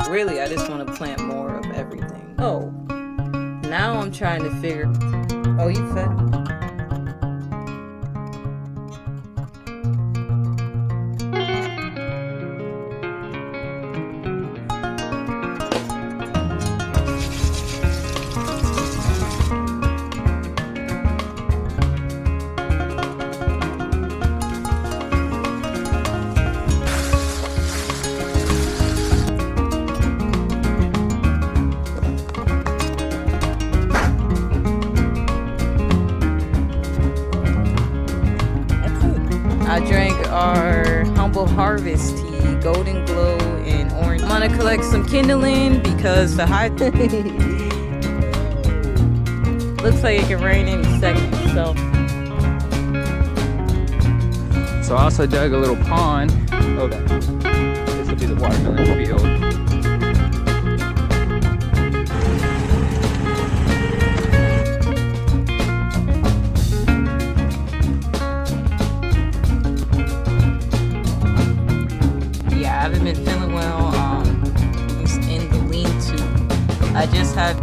Really, I just want to plant more of everything. Oh, now I'm trying to figure. Oh, you fed him? I drank our Humble Harvest tea, golden glow and orange. I'm gonna collect some Kindling because the high looks like it can rain any second. So I also dug a little pond. Okay, this will be the watermelon field. I haven't been feeling well. Just in the lean-to. I just had.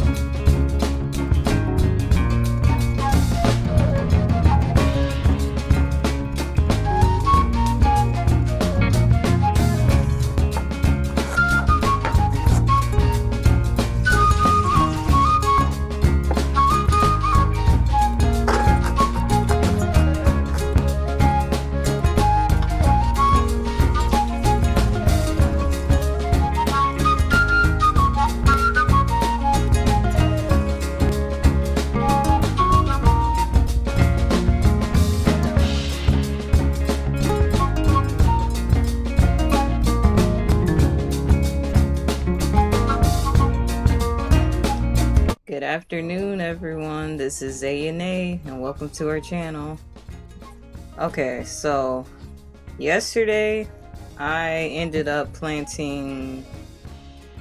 Good afternoon, everyone. This is A&A, and welcome to our channel. Okay, so yesterday I ended up planting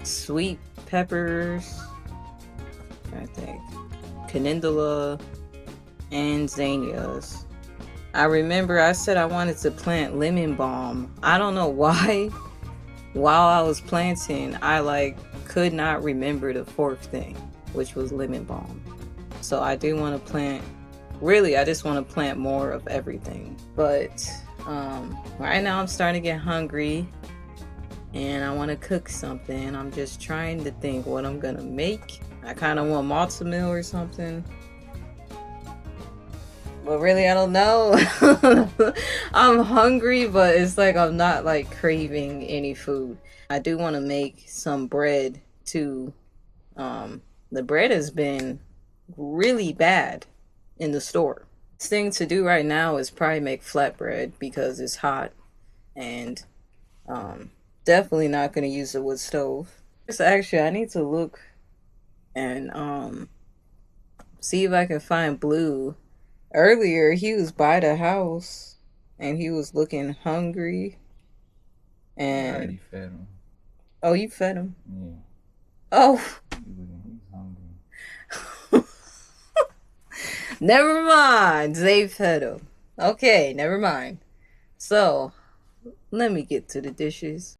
sweet peppers, I think, calendula, and zinnias. I remember I said I wanted to plant lemon balm. I don't know why. While I was planting, I could not remember the fourth thing, which was lemon balm. So I do want to plant, really I just want to plant more of everything. But right now I'm starting to get hungry and I want to cook something. I'm just trying to think what I'm gonna make. I kind of want matzo meal or something, but really I don't know. I'm hungry, but it's like I'm not craving any food. I do want to make some bread too. The bread has been really bad in the store. This thing to do right now is probably make flatbread because it's hot, and definitely not going to use the wood stove. So actually I need to look and see if I can find Blue. Earlier he was by the house and he was looking hungry. And I already fed him. Oh, you fed him? Yeah. Oh. Never mind, they fed him. Okay, never mind. So, let me get to the dishes.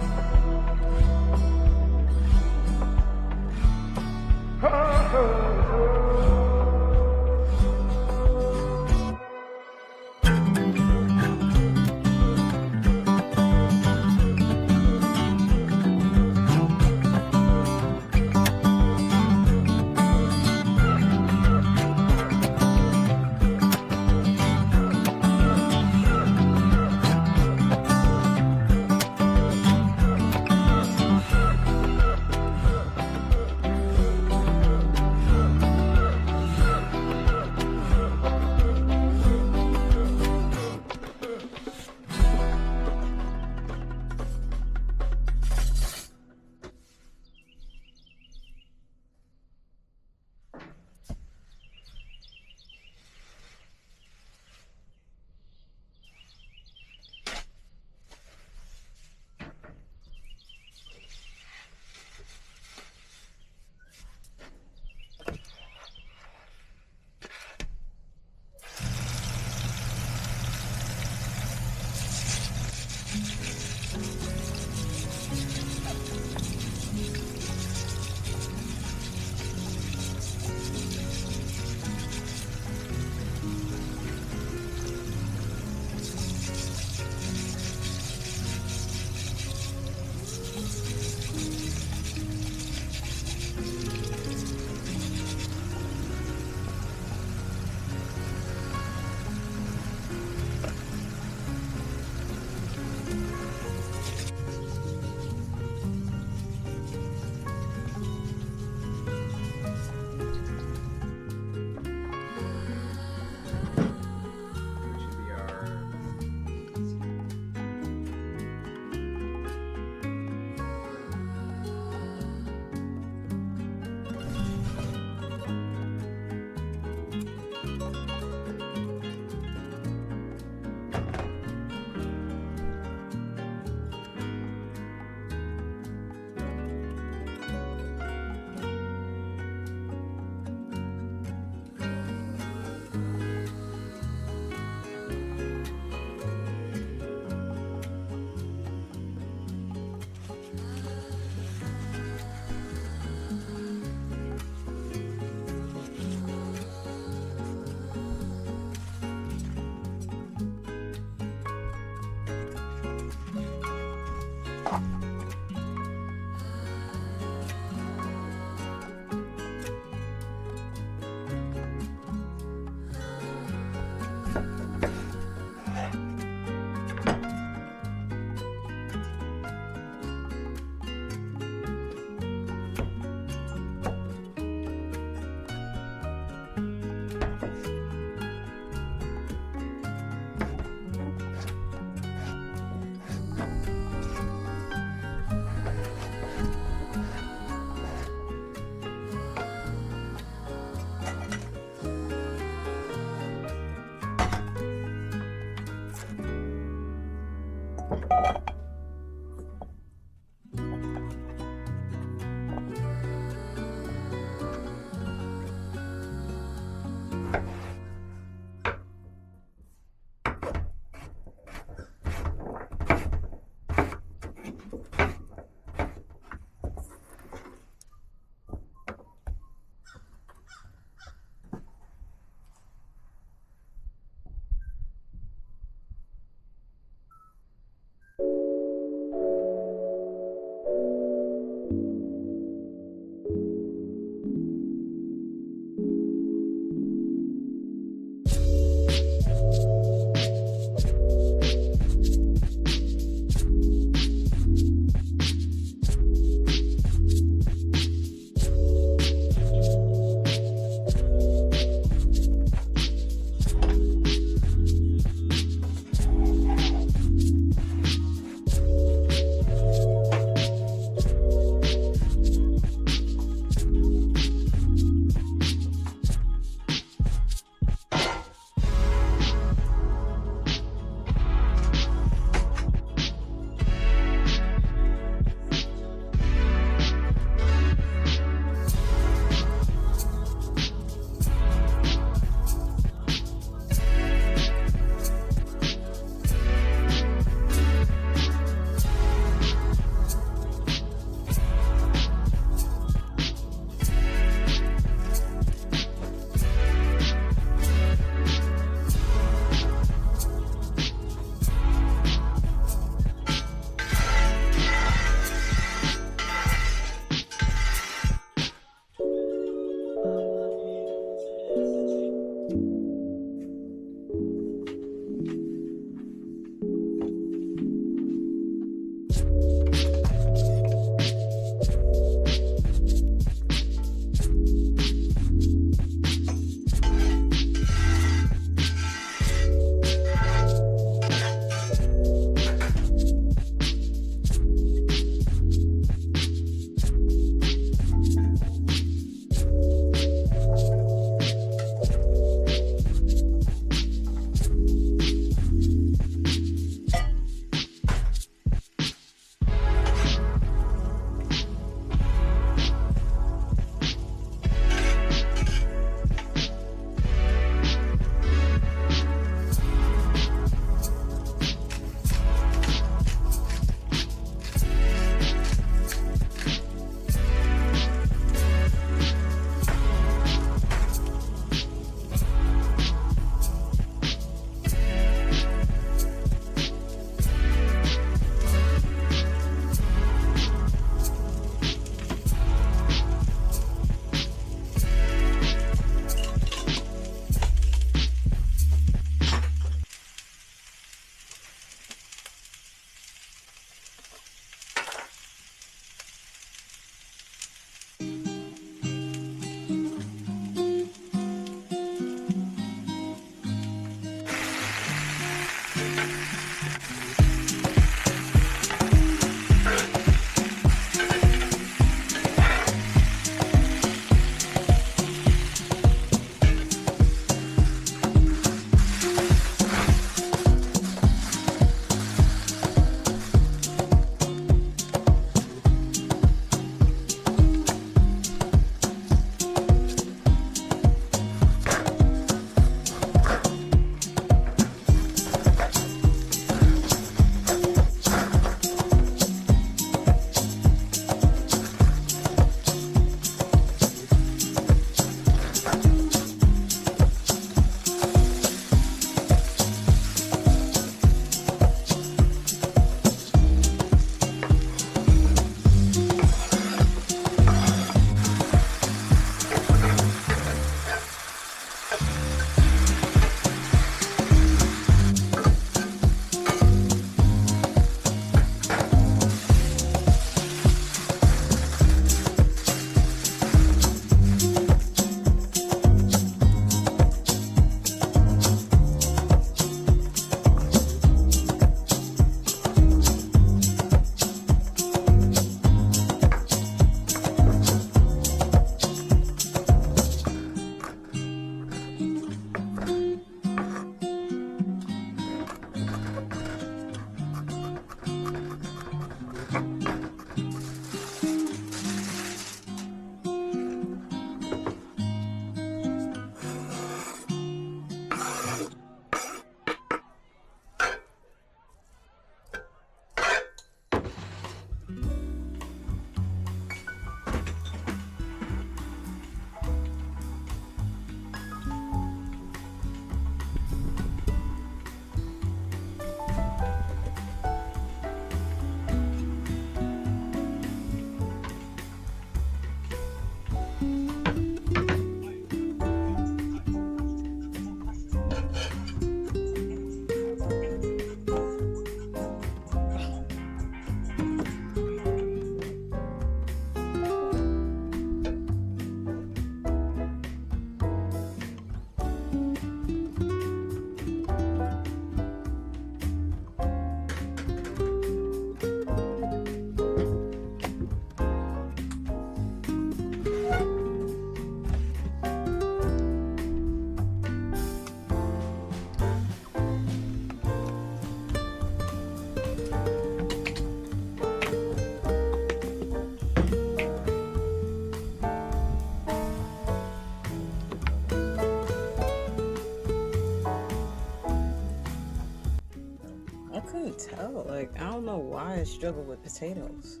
tell. Like, I don't know why I struggle with potatoes.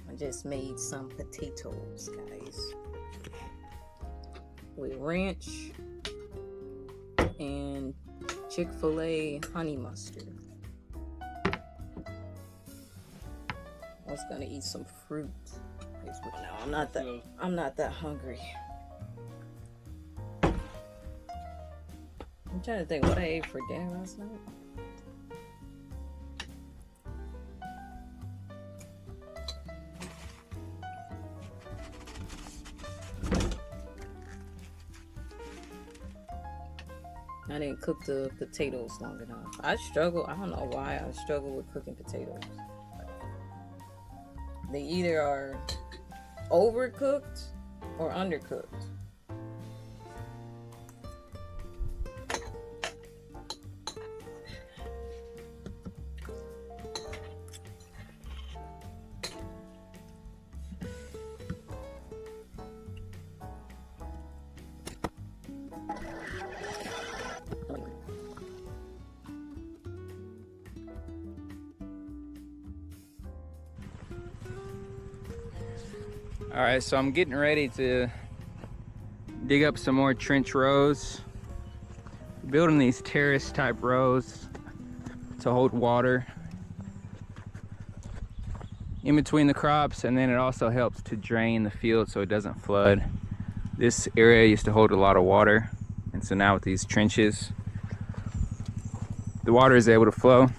I just made some potatoes, guys, with ranch and Chick-fil-A honey mustard. I was gonna eat some fruit. No, I'm not that hungry. I'm trying to think what I ate for dinner last night. I didn't cook the potatoes long enough. I don't know why I struggle with cooking potatoes. They either are overcooked or undercooked. All right, so I'm getting ready to dig up some more trench rows. Building these terrace type rows to hold water in between the crops, and then it also helps to drain the field so it doesn't flood. This area used to hold a lot of water, and so now with these trenches, the water is able to flow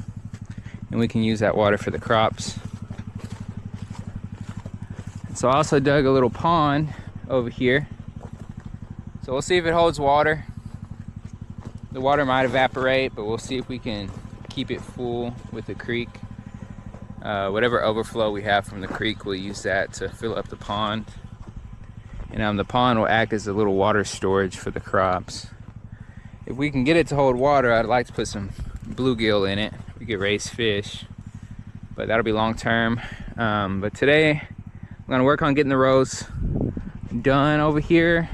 and we can use that water for the crops. So I also dug a little pond over here. So we'll see if it holds water. The water might evaporate, but we'll see if we can keep it full with the creek. Whatever overflow we have from the creek, we'll use that to fill up the pond. And the pond will act as a little water storage for the crops. If we can get it to hold water, I'd like to put some bluegill in it. We could raise fish, but that'll be long term. But today, I'm gonna work on getting the rows done over here.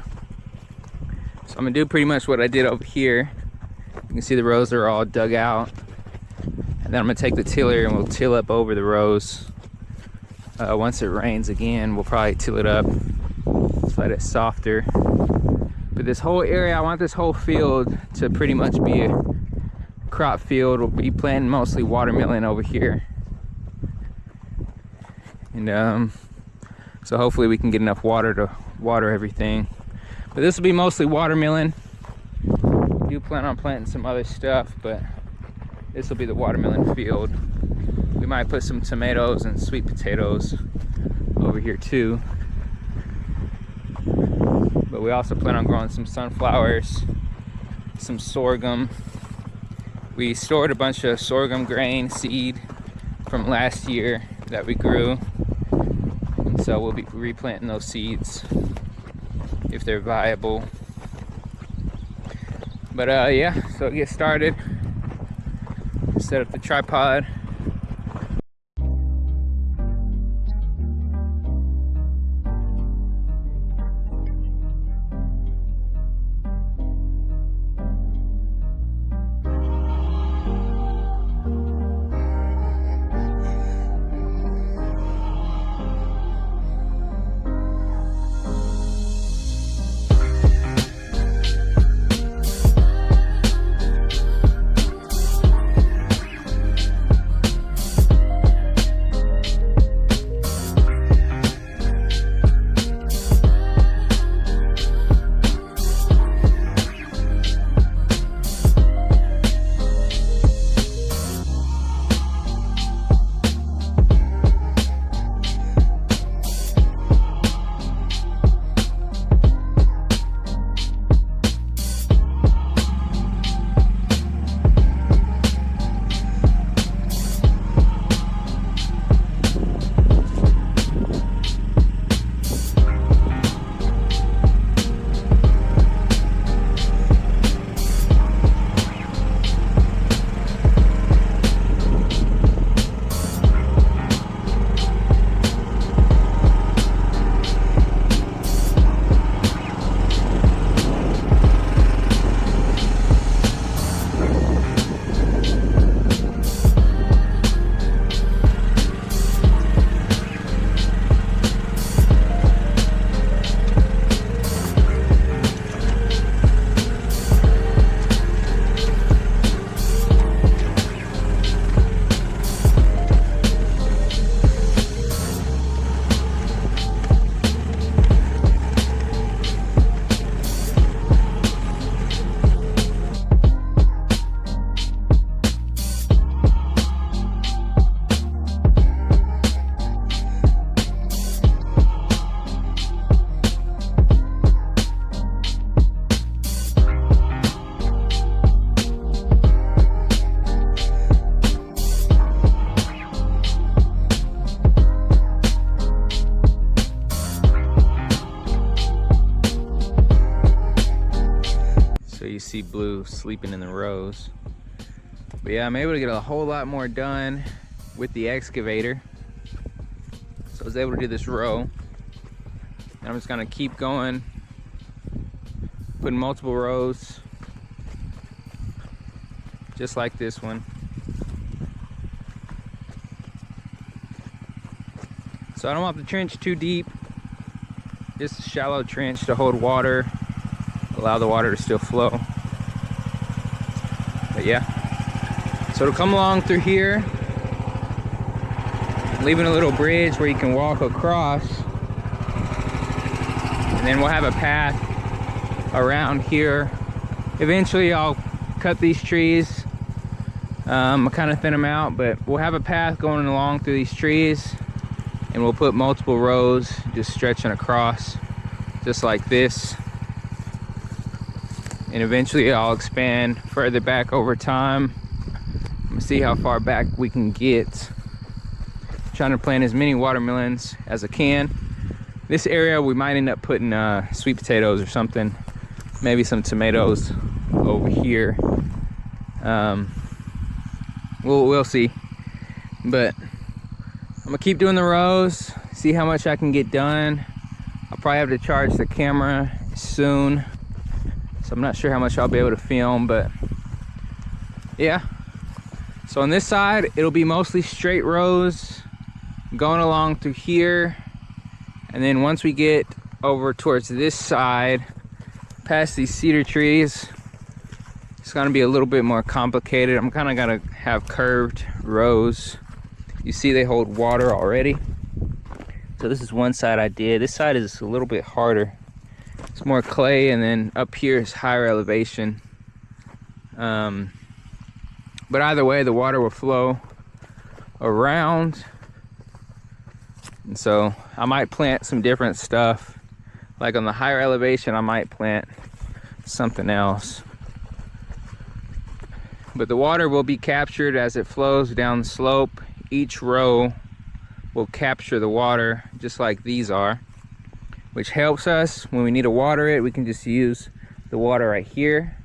So I'm gonna do pretty much what I did over here. You can see the rows are all dug out. And then I'm gonna take the tiller and we'll till up over the rows. Once it rains again, we'll probably till it up, so that it's softer. But this whole area, I want this whole field to pretty much be a crop field. We'll be planting mostly watermelon over here. And so hopefully we can get enough water to water everything. But this will be mostly watermelon. I do plan on planting some other stuff, but this will be the watermelon field. We might put some tomatoes and sweet potatoes over here too. But we also plan on growing some sunflowers, some sorghum. We stored a bunch of sorghum grain seed from last year that we grew. So we'll be replanting those seeds if they're viable. But yeah, so get started. Set up the tripod. see Blue sleeping in the rows. But yeah, I'm able to get a whole lot more done with the excavator. So I was able to do this row. And I'm just gonna keep going, putting multiple rows, just like this one. So I don't want the trench too deep, just a shallow trench to hold water, allow the water to still flow. But yeah, so it'll come along through here, leaving a little bridge where you can walk across, and then we'll have a path around here. Eventually I'll cut these trees, I'll kind of thin them out, but we'll have a path going along through these trees, and we'll put multiple rows just stretching across, just like this. And eventually I'll expand further back over time. I'm gonna see how far back we can get. Trying to plant as many watermelons as I can. This area we might end up putting sweet potatoes or something, maybe some tomatoes over here. We'll see. But I'm gonna keep doing the rows, see how much I can get done. I'll probably have to charge the camera soon, so I'm not sure how much I'll be able to film, but yeah. So on this side, it'll be mostly straight rows going along through here. And then once we get over towards this side, past these cedar trees, it's gonna be a little bit more complicated. I'm kind of gonna have curved rows. You see they hold water already. So this is one side I did. This side is a little bit harder. It's more clay, and then up here is higher elevation. But either way, the water will flow around. And so I might plant some different stuff. Like on the higher elevation, I might plant something else. But the water will be captured as it flows down the slope. Each row will capture the water just like these are, which helps us when we need to water it. We can just use the water right here,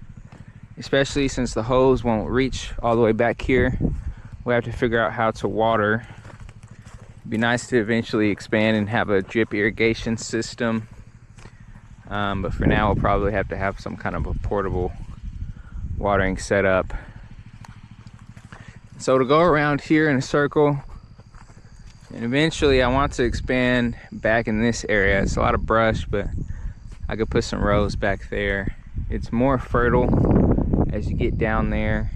especially since the hose won't reach all the way back here. We have to figure out how to water. It'd be nice to eventually expand and have a drip irrigation system, but for now we'll probably have to have some kind of a portable watering setup. So to go around here in a circle, and eventually I want to expand back in this area. It's a lot of brush, but I could put some rows back there. It's more fertile as you get down there.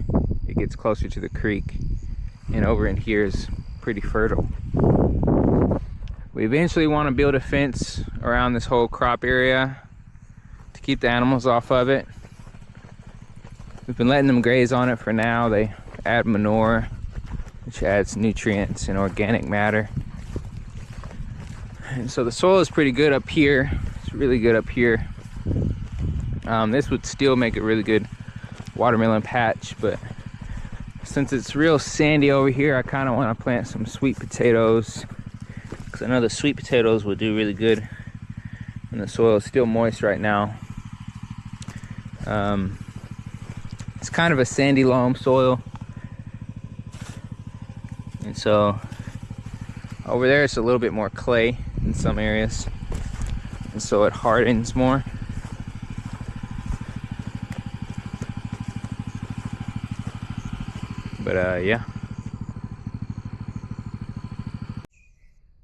It gets closer to the creek, and over in here is pretty fertile. We eventually want to build a fence around this whole crop area to keep the animals off of it. We've been letting them graze on it for now. They add manure, which adds nutrients and organic matter. And so the soil is pretty good up here. It's really good up here. This would still make a really good watermelon patch, but since it's real sandy over here, I kind of want to plant some sweet potatoes, because I know the sweet potatoes would do really good when the soil is still moist right now. It's kind of a sandy loam soil. And so over there it's a little bit more clay in some areas, and so it hardens more. But yeah.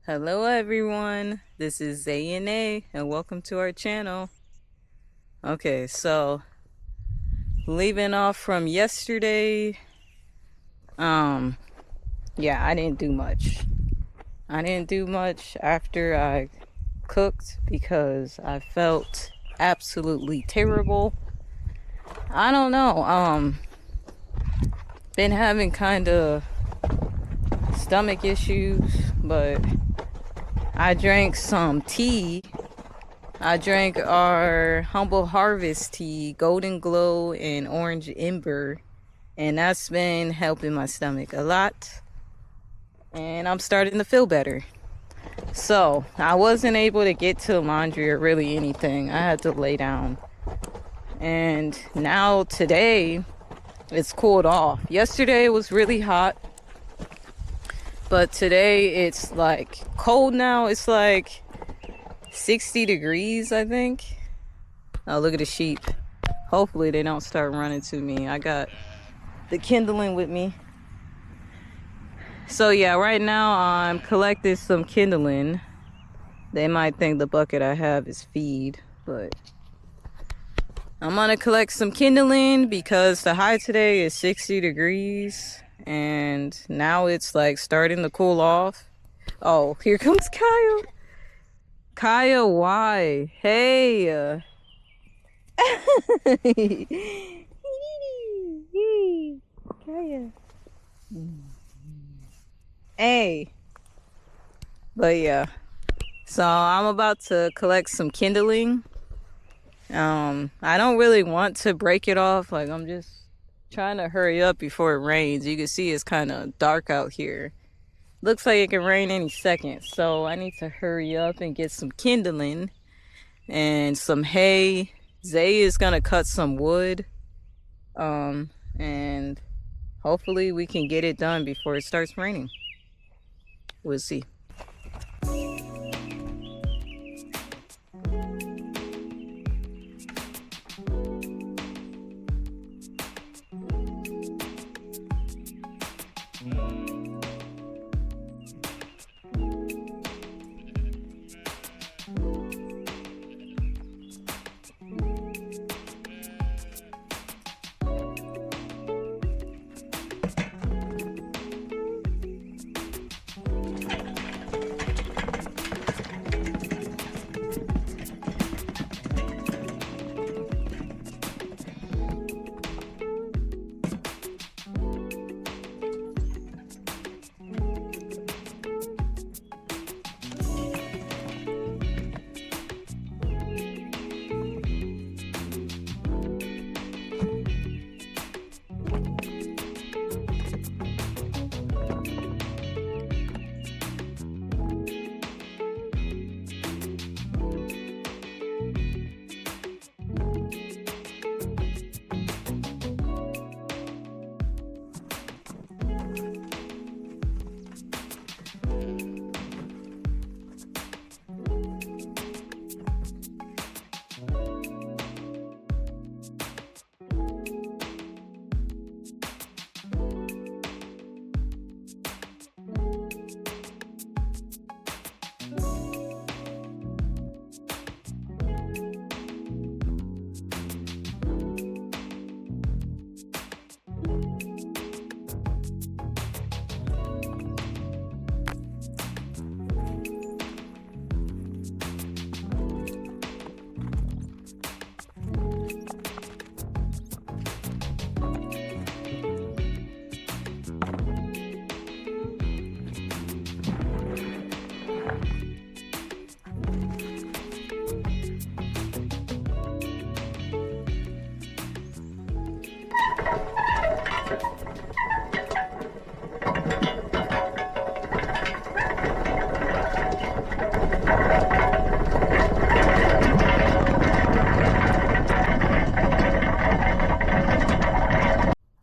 Hello everyone, this is Zayane and welcome to our channel. Okay, so leaving off from yesterday, yeah, I didn't do much. I didn't do much after I cooked because I felt absolutely terrible. I don't know, been having kind of stomach issues, but I drank some tea. I drank our Humble Harvest tea, Golden Glow and Orange Ember, and that's been helping my stomach a lot. And I'm starting to feel better. So I wasn't able to get to laundry or really anything. I had to lay down. And now today it's cooled off. Yesterday it was really hot, but today it's like cold now. It's like 60 degrees, I think. Oh, look at the sheep. Hopefully they don't start running to me. I got the kindling with me. So yeah, right now I'm collecting some kindling. They might think the bucket I have is feed, but I'm gonna collect some kindling because the high today is 60 degrees and now it's like starting to cool off. Oh, here comes Kyle. Kyle, why? Hey. Kaya. Hey. But yeah. So I'm about to collect some kindling. I don't really want to break it off. Like, I'm just trying to hurry up before it rains. You can see it's kind of dark out here. Looks like it can rain any second. So I need to hurry up and get some kindling and some hay. Zay is gonna cut some wood. And hopefully we can get it done before it starts raining. We'll see.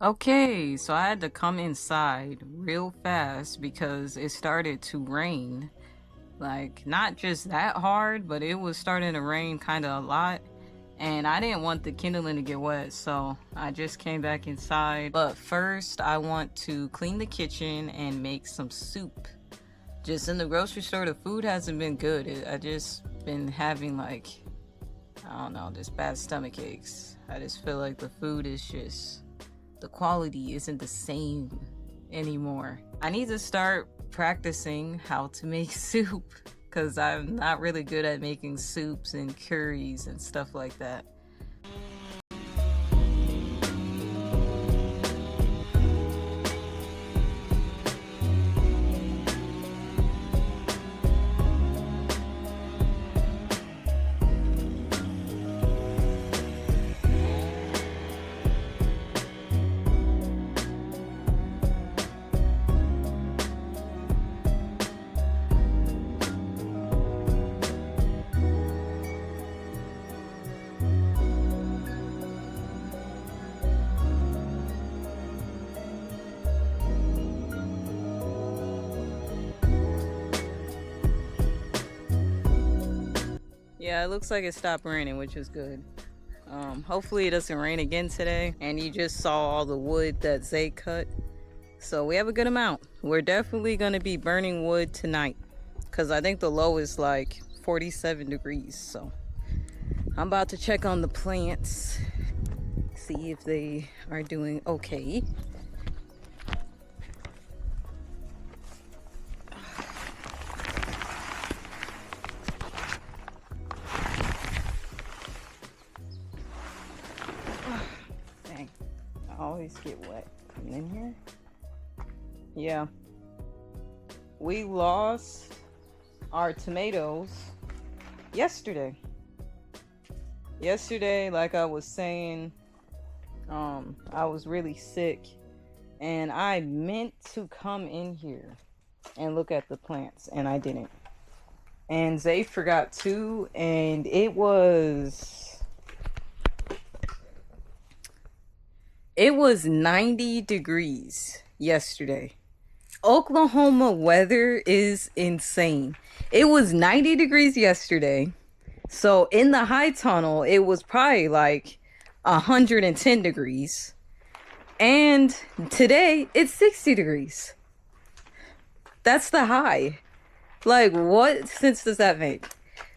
Okay, so I had to come inside real fast because it started to rain. Like, not just that hard, but it was starting to rain kind of a lot. And I didn't want the kindling to get wet, so I just came back inside. But first, I want to clean the kitchen and make some soup. Just in the grocery store, the food hasn't been good. I just been having, like, I don't know, just bad stomach aches. I just feel like the food is just, the quality isn't the same anymore. I need to start practicing how to make soup because I'm not really good at making soups and curries and stuff like that. Yeah, it looks like it stopped raining, which is good. Hopefully it doesn't rain again today. And you just saw all the wood that Zay cut. So we have a good amount. We're definitely going to be burning wood tonight, because I think the low is like 47 degrees. So I'm about to check on the plants, see if they are doing okay. Dang, I always get wet coming in here. Yeah, we lost our tomatoes yesterday. Like I was saying, I was really sick, and I meant to come in here and look at the plants, and I didn't. And Zay forgot too, and it was 90 degrees yesterday. Oklahoma weather is insane. It was 90 degrees yesterday. So in the high tunnel, it was probably like 110 degrees. And today it's 60 degrees. That's the high. Like, what sense does that make?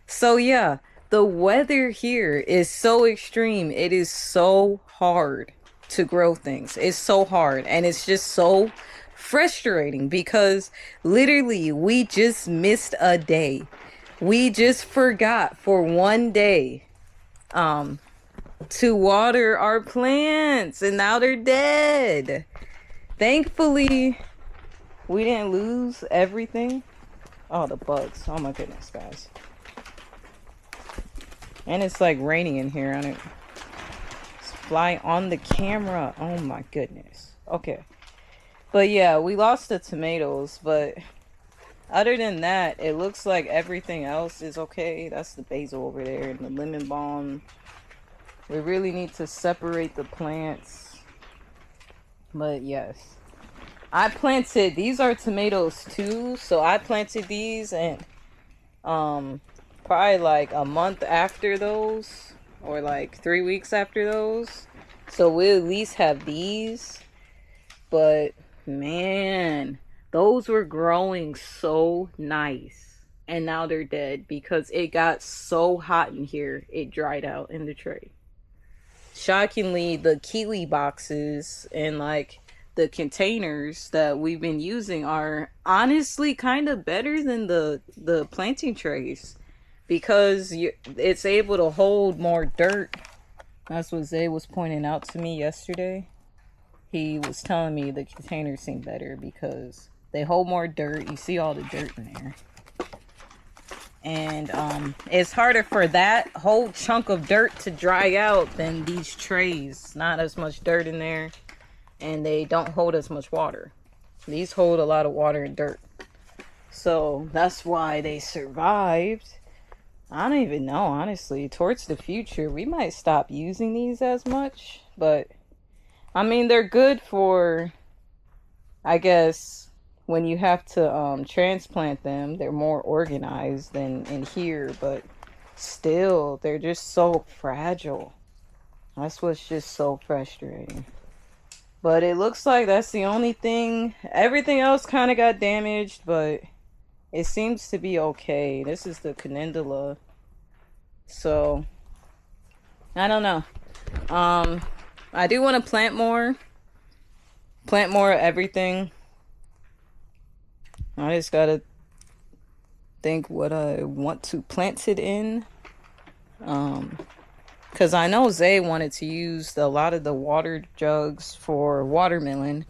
So yeah, the weather here is so extreme. It is so hard to grow things. It's so hard, and it's just so frustrating because literally we just missed a day. We just forgot for one day to water our plants, and now they're dead. Thankfully we didn't lose everything. Oh, the bugs. Oh my goodness, guys. And it's like raining in here. I don't fly on the camera. Oh my goodness. Okay. But yeah, we lost the tomatoes, but other than that, it looks like everything else is okay. That's the basil over there and the lemon balm. We really need to separate the plants. But yes, I planted, these are tomatoes too. So I planted these, and probably like a month after those, or like 3 weeks after those. So we'll at least have these. But man, those were growing so nice, and now they're dead because it got so hot in here. It dried out in the tray. Shockingly, the kiwi boxes and like the containers that we've been using are honestly kind of better than the planting trays, because it's able to hold more dirt. That's what Zay was pointing out to me yesterday. He was telling me the containers seem better because they hold more dirt. You see all the dirt in there. And it's harder for that whole chunk of dirt to dry out than these trays. Not as much dirt in there, and they don't hold as much water. These hold a lot of water and dirt. So that's why they survived. I don't even know, honestly. Towards the future, we might stop using these as much, but I mean, they're good for, I guess, when you have to transplant them. They're more organized than in here, but still, they're just so fragile. That's what's just so frustrating. But it looks like that's the only thing. Everything else kind of got damaged, but it seems to be okay. This is the calendula. So, I don't know. I do want to plant more of everything. I just gotta think what I want to plant it in. Because I know Zay wanted to use a lot of the water jugs for watermelon.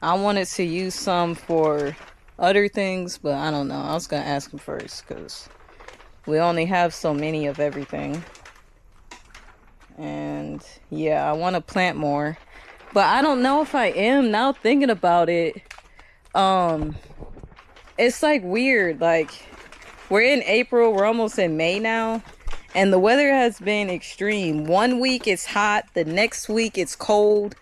I wanted to use some for other things, but I don't know. I was gonna ask him first because we only have so many of everything. And yeah, I want to plant more, but I don't know if I am now thinking about it. It's like weird. Like, we're in April, we're almost in May now, and the weather has been extreme. 1 week it's hot, the next week it's cold.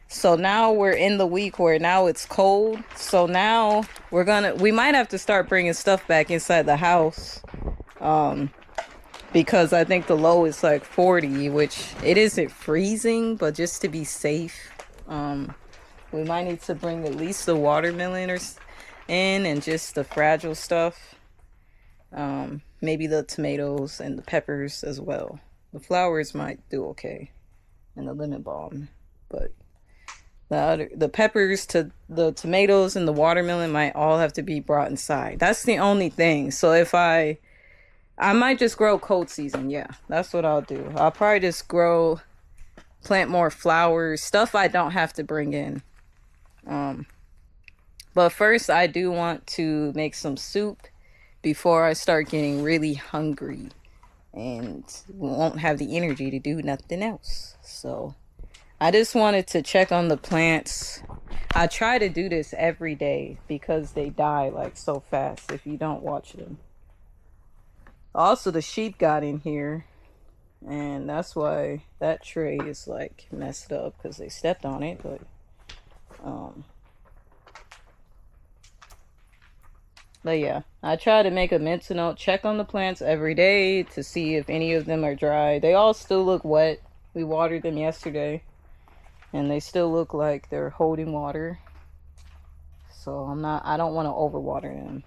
So now we're in the week where now it's cold. So now we might have to start bringing stuff back inside the house. because I think the low is like 40, which it isn't freezing, but just to be safe, we might need to bring at least the watermelon in and just the fragile stuff. Maybe the tomatoes and the peppers as well. The flowers might do okay, and the lemon balm, but the peppers to the tomatoes and the watermelon might all have to be brought inside. That's the only thing. So if I might just grow cold season. Yeah, that's what I'll do. I'll probably just plant more flowers, stuff I don't have to bring in. But first I do want to make some soup before I start getting really hungry and won't have the energy to do nothing else. So I just wanted to check on the plants. I try to do this every day because they die like so fast if you don't watch them. Also, the sheep got in here, and that's why that tray is like messed up, because they stepped on it. But yeah, I try to make a mental note, check on the plants every day to see if any of them are dry. They all still look wet. We watered them yesterday, and they still look like they're holding water. So I don't want to overwater them.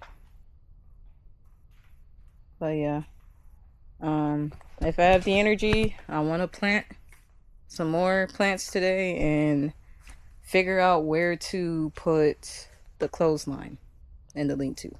But yeah, if I have the energy, I want to plant some more plants today and figure out where to put the clothesline and the lean-to.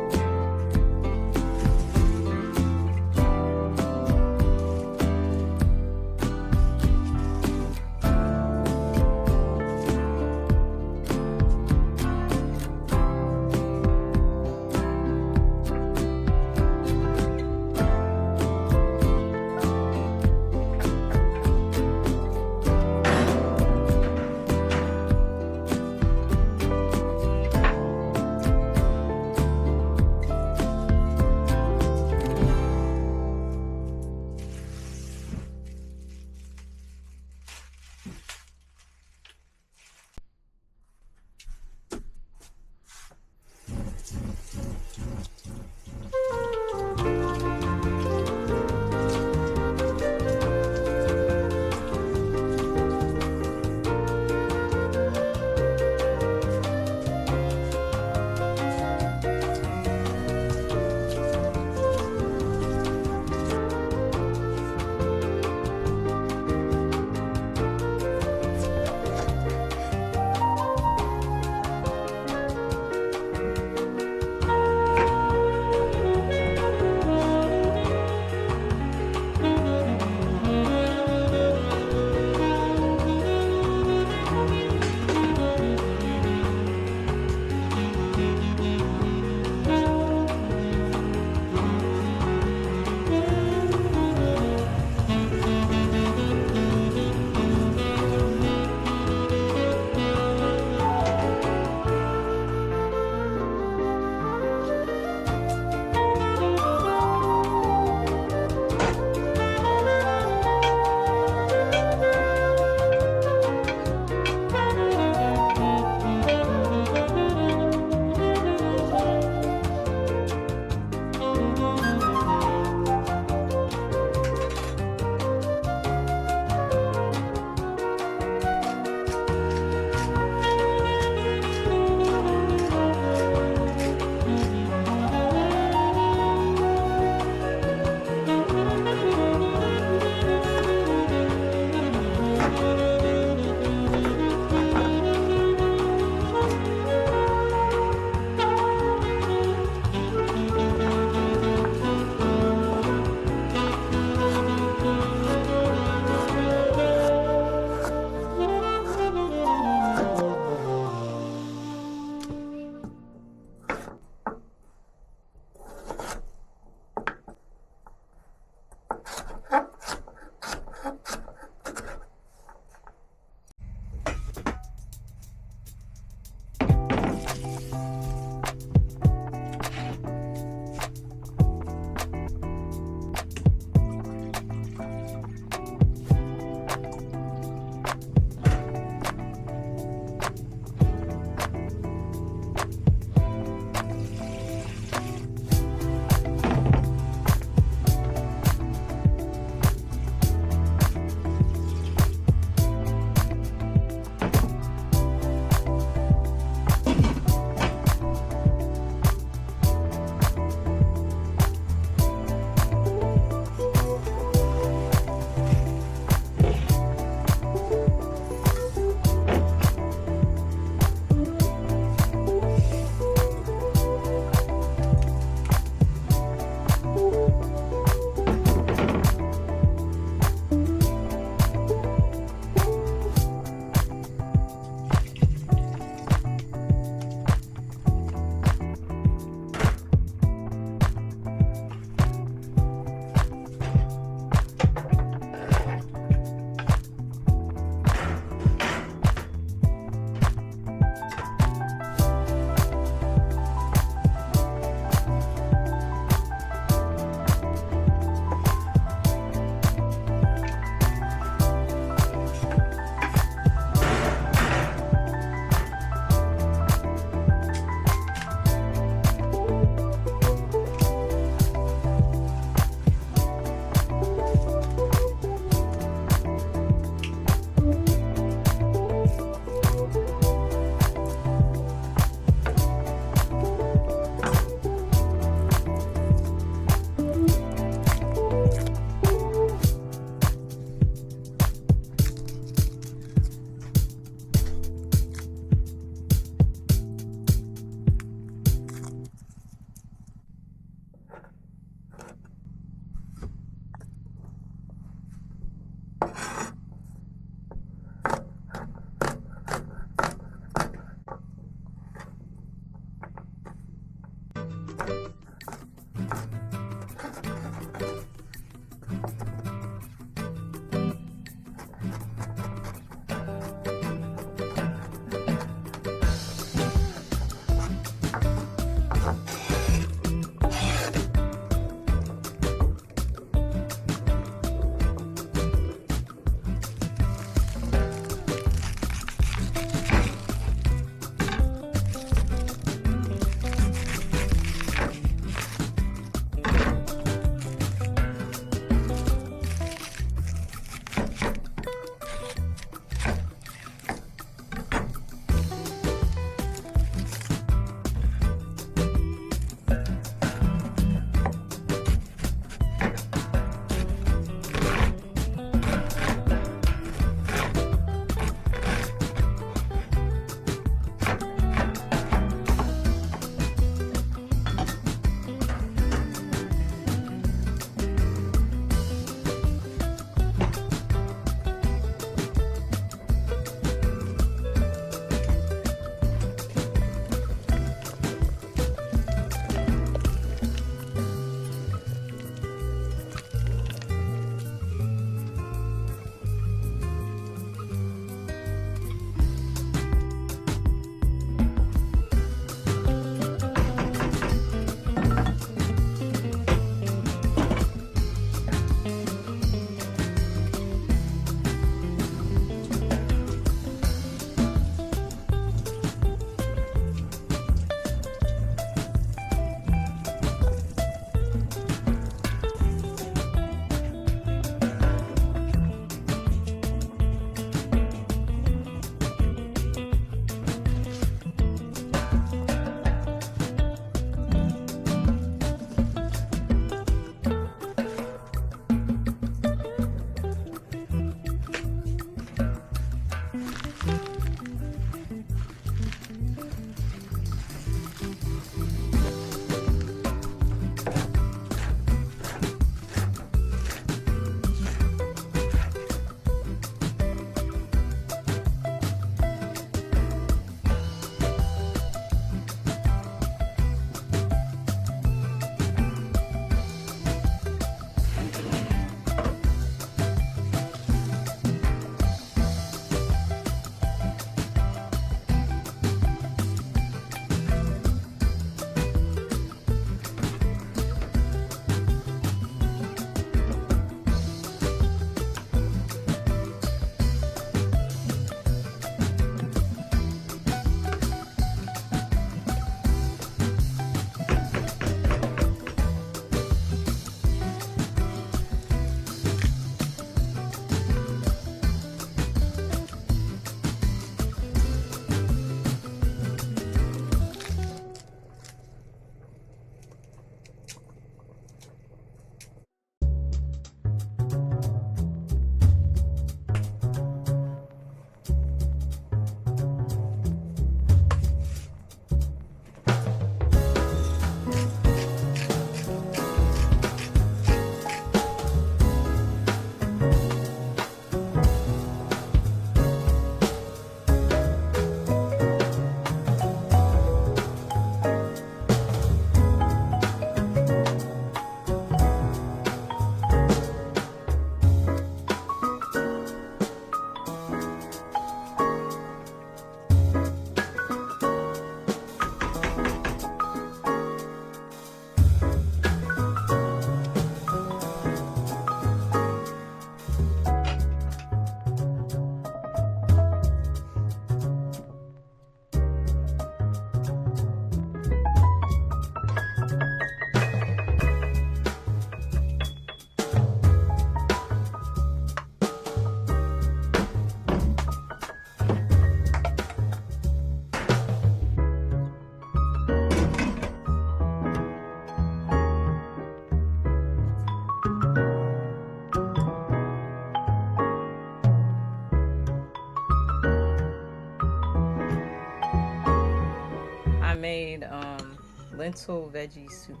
lentil veggie soup.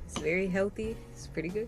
It's very healthy. It's pretty good.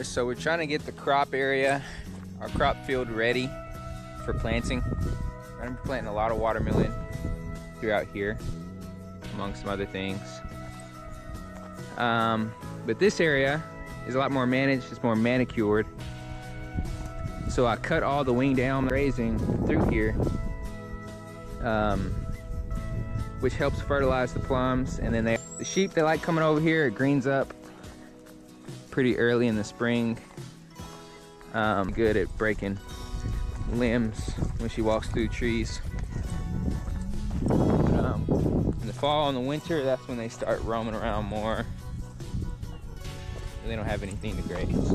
So we're trying to get the crop area, our crop field ready for planting. We're gonna be planting a lot of watermelon throughout here, among some other things. But this area is a lot more managed, it's more manicured. So I cut all the wing down grazing through here, which helps fertilize the plums. And then the sheep, they like coming over here. It greens up pretty early in the spring. Good at breaking limbs when she walks through trees. But, in the fall and the winter, that's when they start roaming around more. They don't have anything to graze.